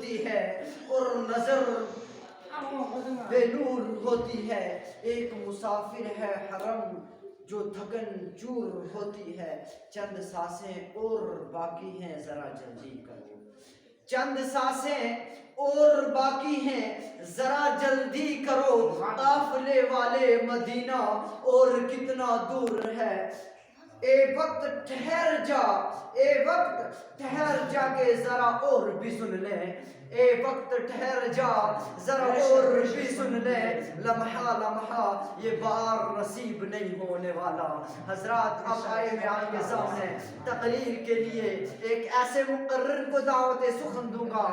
ہوتی ہے اور نظر بے نور ہوتی ہے. ایک مسافر ہے حرم جو تھکن چور ہوتی ہے. چند سانسیں اور باقی ہیں ذرا جلدی کرو. چند سانسیں اور باقی ہیں ذرا جلدی کرو. قافلے والے مدینہ اور کتنا دور ہے. اے وقت ٹھہر جا, اے وقت ٹھہر جا کے ذرا اور بھی سن لیں. اے وقت ٹھہر جا ذرا اور بھی سن لیں. لمحہ لمحہ یہ بار نصیب نہیں ہونے والا. حضرات اب آئے میں آپ کے سامنے تقریر کے لیے ایک ایسے مقرر کو دعوت سخن دوں گا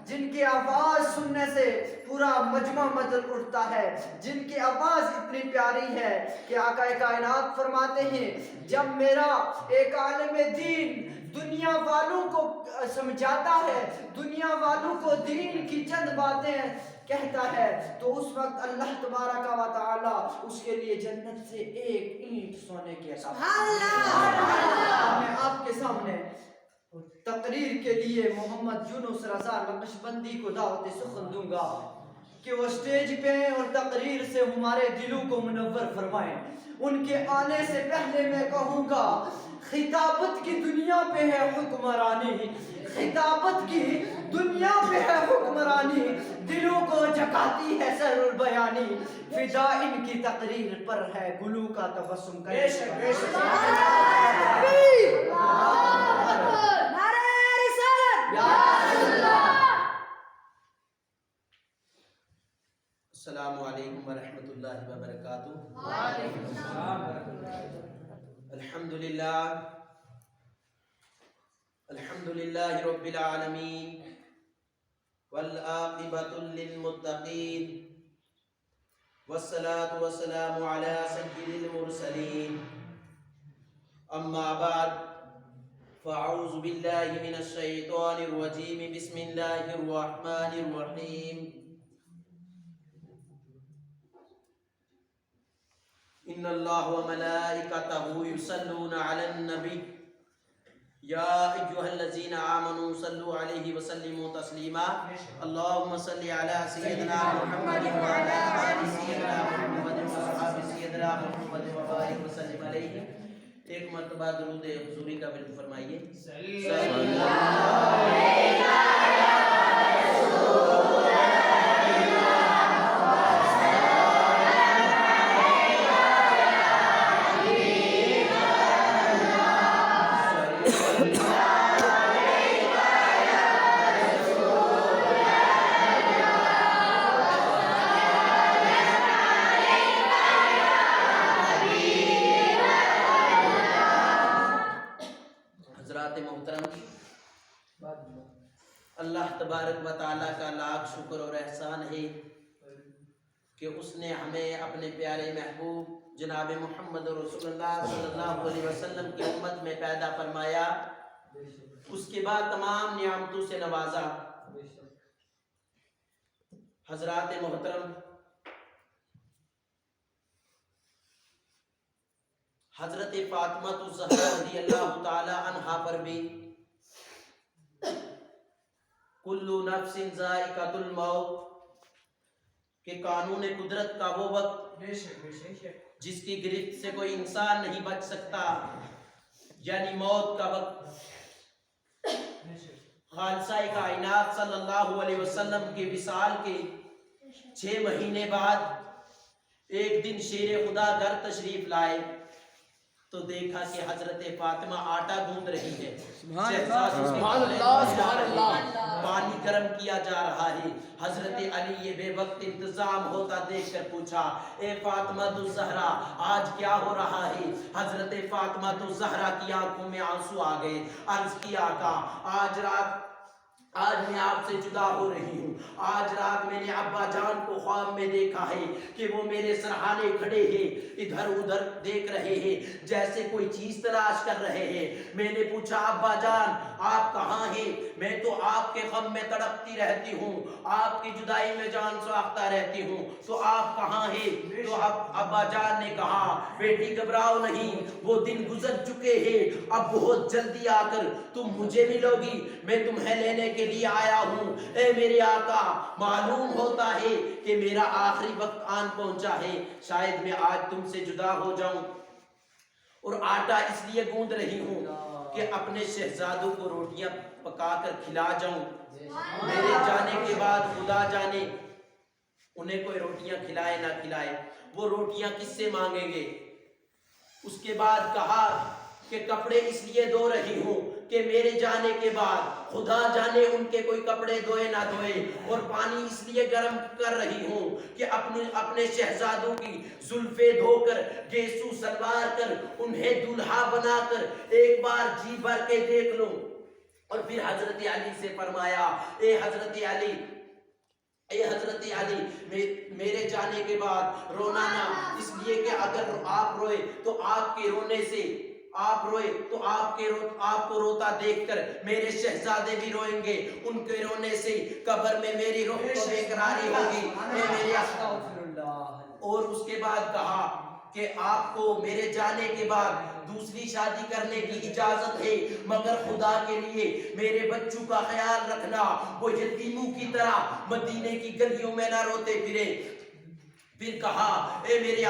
جن کی آواز سننے سے پورا مجمع مچل اٹھتا ہے, جن کی آواز اتنی پیاری ہے کہ آقا کائنات فرماتے ہیں جب میرا ایک عالم دین دنیا والوں کو سمجھاتا ہے, دنیا والوں کو دین کی چند باتیں کہتا ہے, تو اس وقت اللہ تبارک و تعالی اس کے لیے جنت سے ایک اینٹ سونے کی عطا میں آپ کے سامنے تقریر کے لیے محمد یونس رضا نقشبندی کو دعوت سخن دوں گا کہ وہ سٹیج پہ ہیں اور تقریر سے ہمارے دلوں کو منور فرمائیں. ان کے آنے سے پہلے میں کہوں گا خطابت کی دنیا پہ ہے حکمرانی, خطابت کی دنیا پہ ہے حکمرانی, دلوں کو جگاتی ہے سر البیانی. فضا ان کی تقریر پر ہے گلو کا تبسم کرے. السلام علیکم ورحمۃ اللہ وبرکاتہ. الحمدللہ رب العالمین والعاقبۃ للمتقین والصلاة والسلام علی سید المرسلین. اما بعد فاعوذ باللہ من الشیطان الرجیم. بسم اللہ الرحمن الرحیم. ان اللہ وملائکتہ یصلون علی النبی یا ایھا الذین آمنوا صلوا علیہ وسلموا تسلیما. اللہم صل علی سیدنا محمد وعلی آل سیدنا محمد وصحاب سیدنا محمد وبارک وسلم علیہ. ایک مرتبہ درود حضوری کا ورد فرمائیے. صلی اللہ علیہ اللہ تبارک و تعالیٰ کا لاکھ شکر اور احسان ہے کہ اس نے ہمیں اپنے پیارے محبوب جناب محمد رسول اللہ صلی اللہ علیہ وسلم کی امت میں پیدا فرمایا, اس کے بعد تمام نعمتوں سے نوازا. حضرات محترم, حضرت فاطمہ الزہرا رضی اللہ تعالی عنہا پر بھی کلو نفس ذائقۃ الموت کہ قانون قدرت کا وہ وقت جس کی گرفت سے کوئی انسان نہیں بچ سکتا, یعنی موت کا وقت. خالصہ کائنات صلی اللہ علیہ وسلم کے وصال کے 6 مہینے بعد ایک دن شیر خدا گھر تشریف لائے تو دیکھا کہ حضرت فاطمہ آٹا گوندھ رہی ہے. پانی گرم کیا جا رہا ہے. حضرت علی یہ بے وقت انتظام ہوتا دیکھ کر پوچھا, اے فاطمہ الزہرا آج کیا ہو رہا ہے؟ حضرت فاطمہ الزہرا کی آنکھوں میں آنسو آ گئے. عرض کیا آقا آج میں آپ سے جدا ہو رہی ہوں. آج رات میں نے ابا جان کو خواب میں دیکھا ہے کہ وہ میرے سرہانے کھڑے ہیں, ادھر ادھر دیکھ رہے ہیں جیسے کوئی چیز تلاش کر رہے ہیں. میں نے پوچھا ابا جان آپ کہاں ہیں؟ میں تو آپ کے غم میں تڑپتی رہتی ہوں, آپ کی جدائی میں جان سوختہ رہتی ہوں, تو آپ کہاں ہیں؟ تو ابا جان نے کہا بیٹی گھبراؤ نہیں, وہ دن گزر چکے ہیں, اب بہت جلدی آ کر تم مجھے ملو گی, میں تمہیں لینے کے کے لیے آیا ہوں۔ اے میرے آقا، معلوم ہوتا ہے کہ میرا آخری وقت آن پہنچا ہے، شاید میں آج تم سے جدا ہو جاؤں، اور آٹا اس لیے گوندھ رہی ہوں کہ اپنے شہزادوں کو روٹیاں پکا کر کھلا جاؤں۔ میرے جانے کے بعد خدا جانے انہیں کوئی روٹیاں کھلائے نہ کھلائے، وہ روٹیاں کس سے مانگیں گے؟ اس کے بعد کہا کہ کپڑے اس لیے دھو رہی ہوں کہ میرے جانے کے بعد خدا جانے ان کے کوئی کپڑے دھوئے نہ دھوئے، اور پانی اس لیے گرم کر رہی ہوں کہ اپنے شہزادوں کی زلفیں دھو کر گیسو سلوار کر انہیں دلہا بنا کر ایک بار جی بھر کے دیکھ لوں۔ اور پھر حضرت علی سے فرمایا، اے حضرت علی، میرے جانے کے بعد رونا نہ، اس لیے کہ اگر آپ روئے تو آپ کے رونے سے آپ کو روتا دیکھ کر میرے شہزادے بھی روئیں گے، ان کے رونے سے قبر میں میری روح کو بے قراری ہوگی۔ اور اس کے بعد کہا کہ آپ کو میرے جانے کے بعد دوسری شادی کرنے کی اجازت ہے، مگر خدا کے لیے میرے بچوں کا خیال رکھنا، وہ یتیموں کی طرح مدینے کی گلیوں میں نہ روتے پھرے۔ پھر کہا، اے میرے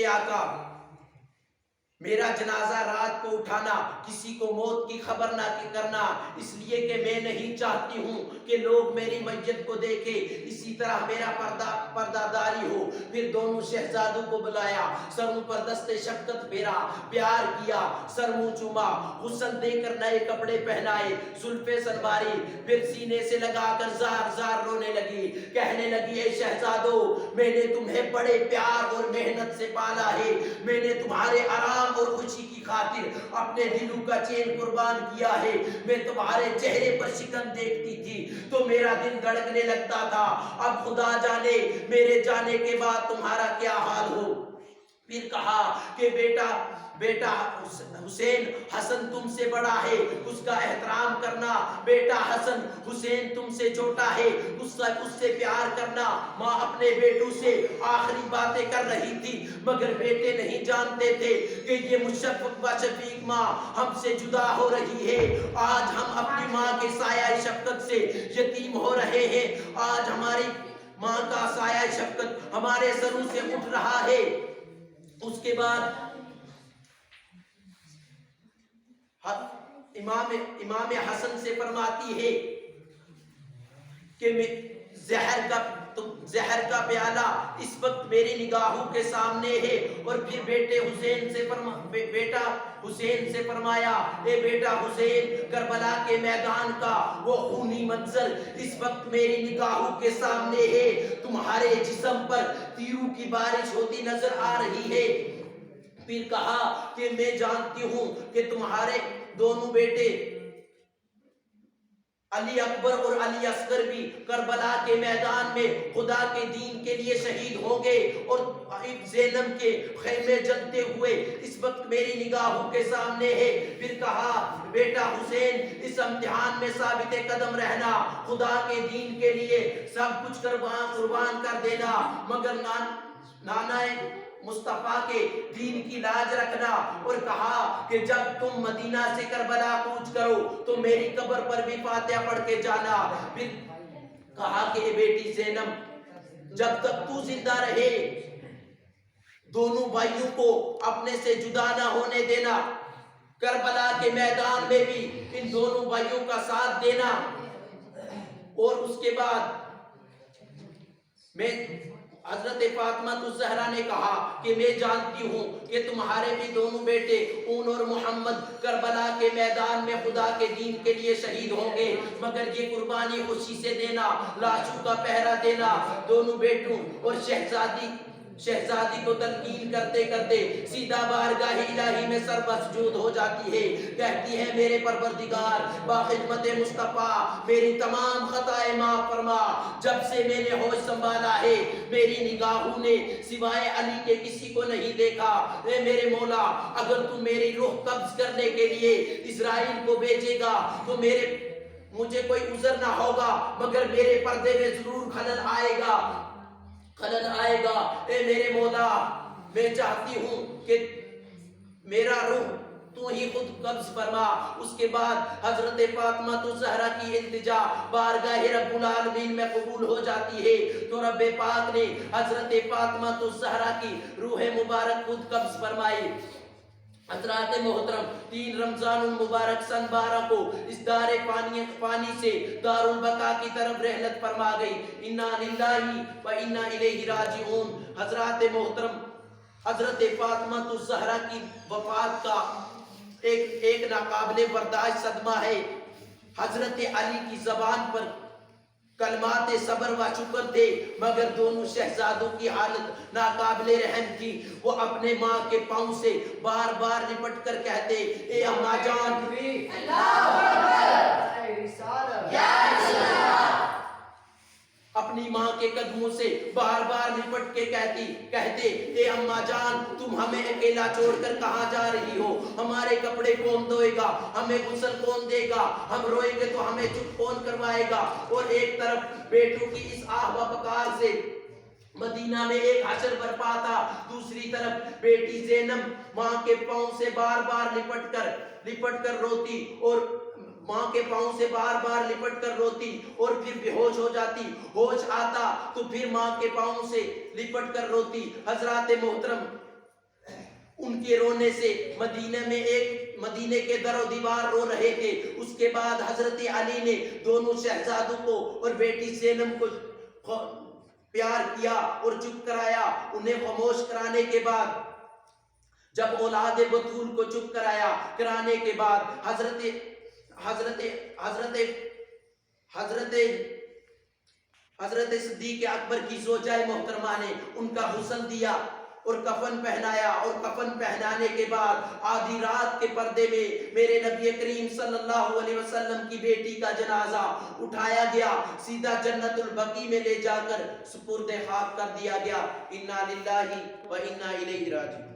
آقا، میرا جنازہ رات کو اٹھانا، کسی کو موت کی خبر نہ کرنا، اس لیے کہ میں نہیں چاہتی ہوں کہ لوگ میری میت کو دیکھیں، اسی طرح میرا پردہ داری ہو۔ پھر دونوں شہزادوں کو بلایا، سروں پر دست شفقت پھیرا، پیار کیا، سر منہ چوما، غسل دے کر نئے کپڑے پہنائے، زلفیں سنواری، پھر سینے سے لگا کر زار زار رونے لگی، کہنے لگی، اے شہزادو، میں نے تمہیں بڑے پیار اور محنت سے پالا ہے، میں نے تمہارے آرام اور خوشی کی خاطر اپنے دلوں کا چین قربان کیا ہے، میں تمہارے چہرے پر شکن دیکھتی تھی تو میرا دل دھڑکنے لگتا تھا، اب خدا جانے میرے جانے کے بعد تمہارا کیا حال ہو۔ پھر کہا کہ بیٹا حسین حسن تم سے بڑا ہے، اس کا احترام کرنا، بیٹا حسن حسین تم سے چھوٹا ہے، اس سے پیار کرنا۔ ماں اپنے بیٹوں سے آخری باتیں کر رہی تھی، مگر بیٹے نہیں جانتے تھے کہ یہ مشفق و شفیق ماں ہم سے جدا ہو رہی ہے۔ آج ہم اپنی ماں کے سایہ شفقت سے یتیم ہو رہے ہیں، آج ہماری ماں کا سایہ شفقت ہمارے سروں سے اٹھ رہا ہے۔ اس کے بعد امام حسن سے فرماتی ہے کہ زہر کا پیالہ اس وقت میری نگاہوں کے سامنے ہے، اور پھر بیٹا حسین سے فرمایا، اے بیٹا حسین، کربلا کے میدان کا وہ خونی منظر اس وقت میری نگاہوں کے سامنے ہے، تمہارے جسم پر تیروں کی بارش ہوتی نظر آ رہی ہے۔ پھر کہا کہ میں جانتی ہوں کہ تمہارے دونوں بیٹے علی اکبر اور علی اصغر بھی کربلا کے میدان میں خدا کے دین کے لیے شہید ہوں گے، اور زینب کے خیمے جلتے ہوئے اس وقت میری نگاہوں کے سامنے ہے۔ پھر کہا، بیٹا حسین، اس امتحان میں ثابت قدم رہنا، خدا کے دین کے لیے سب کچھ قربان کر دینا، مگر نانا مصطفیٰ کے دین کی لاج رکھنا۔ اور کہا کہ جب تم مدینہ سے کربلا کوچ کرو تو میری قبر پر بھی فاتحہ پڑھ کے جانا۔ پھر کہا کہ اے بیٹی زینب، جب تک تو زندہ رہے دونوں بھائیوں کو اپنے سے جدا نہ ہونے دینا، کربلا کے میدان میں بھی ان دونوں بھائیوں کا ساتھ دینا۔ اور اس کے بعد حضرت فاطمہ الزہرا نے کہا کہ میں جانتی ہوں کہ تمہارے بھی دونوں بیٹے اون اور محمد کربلا کے میدان میں خدا کے دین کے لیے شہید ہوں گے، مگر یہ قربانی خوشی سے دینا، لاشوں کا پہرا دینا۔ دونوں بیٹوں اور شہزادی کو تلقین کرتے کرتے سیدھا بارگاہ الہی میں سر مسجود ہو جاتی ہے، کہتی ہے، میرے پروردگار باخدمت مصطفیٰ، میری تمام خطائیں معاف فرما، جب سے میں نے ہوش سنبھالا ہے میری نگاہوں نے سوائے علی کے کسی کو نہیں دیکھا۔ اے میرے مولا، اگر تو میری روح قبض کرنے کے لیے اسرائیل کو بھیجے گا تو مجھے کوئی عذر نہ ہوگا، مگر میرے پردے میں ضرور خلل آئے گا۔ اے میرے مولا، میں چاہتی ہوں کہ میرا روح تو ہی خود قبض فرما. اس کے بعد حضرت فاطمہ زہرا کی التجا بارگاہ رب العالمین میں قبول ہو جاتی ہے. تو رب پاک نے حضرت فاطمہ زہرا کی روح مبارک خود قبض فرمائی. حضرات محترم 3 رمضان المبارک سن 12 کو اس دار فانی سے دار البقا کی طرف رحلت فرما گئی. انا للہ و انا الیہ راجعون. حضرات محترم حضرت فاطمہ الزہرا کی وفات کا ایک ناقابل برداشت صدمہ ہے. حضرت علی کی زبان پر کلمات صبر و شکر تھے مگر دونوں شہزادوں کی حالت ناقابل رحم تھی. وہ اپنے ماں کے پاؤں سے بار بار لپٹ کر کہتے اے اماں جان. اپنی ماں کے قدموں سے بار بار لپٹ کے کہتے اے اماں جان تم ہمیں اکیلا چھوڑ کر کہاں جا رہی ہو؟ ہمارے کپڑے کون دھوئے گا؟ ہمیں غسل کون دے گا؟ ہم روئیں گے تو ہمیں چپ کون کروائے گا؟ اور ایک طرف بیٹوں کی اس آہ و پکار سے مدینہ میں ایک حشر برپا تھا. دوسری طرف بیٹی زینب ماں کے پاؤں سے بار بار لپٹ کر روتی اور ماں کے پاؤں سے بار بار لپٹ کر روتی اور پھر بے ہوش ہو جاتی. ہوش آتا تو پھر ماں کے پاؤں سے لپٹ کر روتی. حضرات محترم ان کے رونے سے مدینے کے در و دیوار رو رہے تھے. اس کے بعد حضرت علی نے دونوں شہزادوں کو اور بیٹی زینب کو پیار کیا اور چپ کرایا. انہیں خاموش کرانے کے بعد جب اولاد بطول کو چپ کرانے کے بعد حضرت صدیق اکبر کی زوجہ محترمہ نے ان کا غسل دیا اور کفن پہنایا. اور کفن پہنانے کے بعد آدھی رات کے پردے میں میرے نبی کریم صلی اللہ علیہ وسلم کی بیٹی کا جنازہ اٹھایا گیا. سیدھا جنت البقیع میں لے جا کر سپرد خاک کر دیا گیا. انا للہ و انا الیہ راجعون.